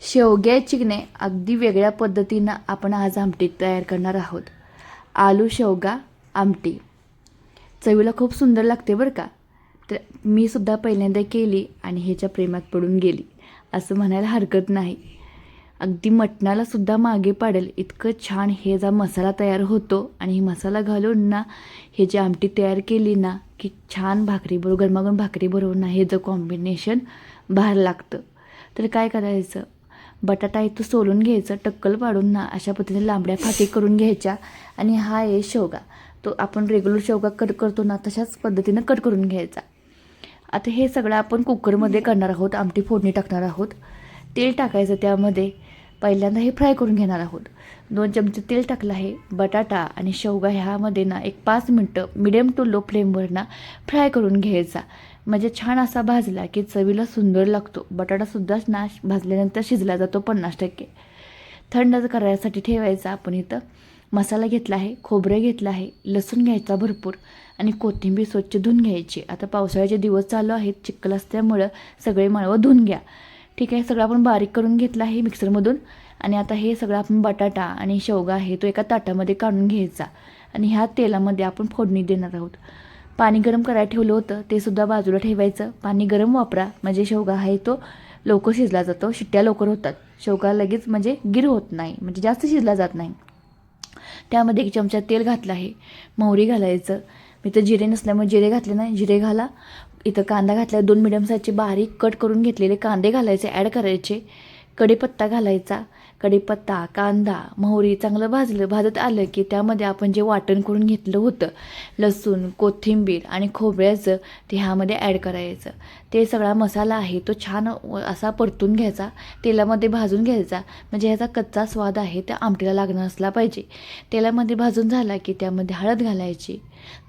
शेवग्याची अगदी वेगळ्या पद्धतीनं आपण आज आमटी तयार करणार आहोत. आलू शेवगा आमटी चवीला खूप सुंदर लागते बरं का. तर मी सुद्धा पहिल्यांदा केली आणि ह्याच्या प्रेमात पडून गेली असं म्हणायला हरकत नाही. अगदी मटणाला सुद्धा मागे पाडेल इतकं छान हे जा मसाला तयार होतो. आणि हे मसाला घालून ना हे जी आमटी तयार केली ना की छान भाकरीबरोबर गरमागरम भाकरीबरोबर ना हे जर कॉम्बिनेशन बाहेर लागतं. तर काय करायचं, बटाटा इथं सोलून घ्यायचं, टक्कल पाडून ना अशा पद्धतीने लांबड्या फाटी करून घ्यायच्या. आणि हा आहे शेवगा, तो आपण रेग्युलर शेवगा कट करतो ना तशाच पद्धतीनं कट करून घ्यायचा. आता हे सगळं आपण कुकरमध्ये करणार आहोत, आमटी फोडणी टाकणार आहोत. तेल टाकायचं, त्यामध्ये पहिल्यांदा हे फ्राय करून घेणार आहोत. 2 चमचे तेल टाकलं आहे. बटाटा आणि शेवगा ह्यामध्ये ना एक 5 मिनटं मिडियम टू लो फ्लेमवर ना फ्राय करून घ्यायचा. म्हणजे छान असा भाजला की चवीला सुंदर लागतो. बटाटासुद्धा ना भाजल्यानंतर शिजला जातो 50%. थंड करायसाठी ठेवायचा. आपण इथं मसाला घेतला आहे, खोबरं घेतलं आहे, लसूण घ्यायचा भरपूर आणि कोथिंबीर स्वच्छ धुवून घ्यायची. आता पावसाळ्याचे दिवस चालू आहेत, चिखल असल्यामुळं सगळे माळवं धुवून घ्या. ठीक आहे, सगळं आपण बारीक करून घेतलं आहे मिक्सरमधून. आणि आता हे सगळं आपण बटाटा आणि शेवगा आहे तो एका ताटामध्ये काढून घ्यायचा. आणि ह्या तेलामध्ये आपण फोडणी देणार आहोत. पाणी गरम करायला ठेवलं होतं ते सुद्धा बाजूला ठेवायचं. पाणी गरम वापरा, म्हणजे शेवगा आहे तो लवकर शिजला जातो, शिट्ट्या लवकर होतात. शेवगा लगेच म्हणजे गिर होत नाही, म्हणजे जास्त शिजला जात नाही. त्यामध्ये 1 चमचा तेल घातलं आहे. मोहरी घालायचं. मी तर जिरे नसल्यामुळे जिरे घातले नाही, जिरे घाला. इथं कांदा घातला, 2 मिडियम साईजचे बारीक कट करून घेतलेले कांदे घालायचे, ॲड करायचे. कढीपत्ता घालायचा. कढीपत्ता, कांदा, मोहरी चांगलं भाजत आलं की त्यामध्ये आपण जे वाटण करून घेतलं होतं लसूण, कोथिंबीर आणि खोबऱ्याचं ते ह्यामध्ये ॲड करायचं. ते सगळा मसाला आहे तो छान असा परतून घ्यायचा, तेलामध्ये भाजून घ्यायचा. म्हणजे ह्याचा कच्चा स्वाद आहे त्या आमटीला लागणार असला पाहिजे. तेलामध्ये भाजून झाला की त्यामध्ये हळद घालायची,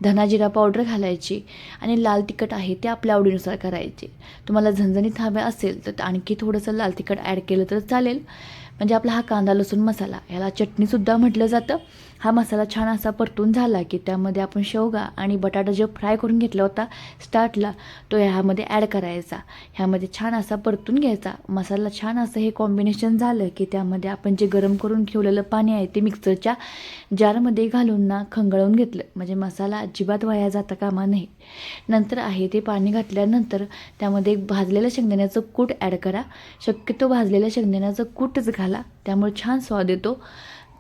धना जिरा पावडर घालायची आणि लाल तिखट आहे ते आपल्या आवडीनुसार करायचे. तुम्हाला झणझणीत हवे असेल तर आणखी थोडंसं लाल तिखट ॲड केलं तर चालेल. म्हणजे आपला हा कांदा लसूण मसाला, ह्याला चटणीसुद्धा म्हटलं जातं. हा मसाला छान असा परतून झाला की त्यामध्ये आपण शेवगा आणि बटाटा जो फ्राय करून घेतला होता स्टार्टला तो ह्यामध्ये ॲड करायचा. ह्यामध्ये छान असा परतून घ्यायचा. मसाला छान असं हे कॉम्बिनेशन झालं की त्यामध्ये आपण जे गरम करून ठेवलेलं पाणी आहे ते मिक्सरच्या जारमध्ये घालून ना खंगळवून घेतलं. म्हणजे मसाला अजिबात वाया जाता कामा नये. नंतर आहे ते पाणी घातल्यानंतर त्यामध्ये एक भाजलेलं शेंगदाण्याचं कूट ॲड करा. शक्यतो भाजलेल्या शेंगदाण्याचं कूटच घाला, त्यामुळे छान स्वाद येतो.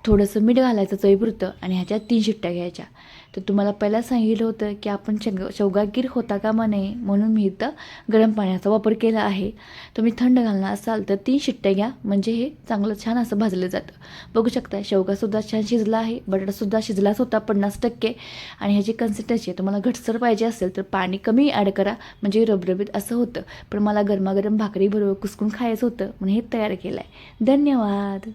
थोडंसं मीठ घालायचं चवीपुरतं आणि ह्याच्यात 3 शिट्ट्या घ्यायच्या. तर तुम्हाला पहिला सांगितलं होतं की आपण शेवगा गिर होता कामा नये म्हणून मी इथं गरम पाण्याचा वापर केला आहे. तुम्ही थंड घालणार असाल तर 3 शिट्ट्या घ्या, म्हणजे हे चांगलं छान असं भाजलं जातं. बघू शकता शेवगासुद्धा छान शिजला आहे, बटाटासुद्धा शिजलाच होता 50%. आणि ह्याची कन्सिस्टन्सी तुम्हाला घटसर पाहिजे असेल तर पाणी कमी ॲड करा, म्हणजे रबरबीत असं होतं. पण मला गरमागरम भाकरीबरोबर कुस्कून खायचं होतं म्हणून हे तयार केलं आहे. धन्यवाद.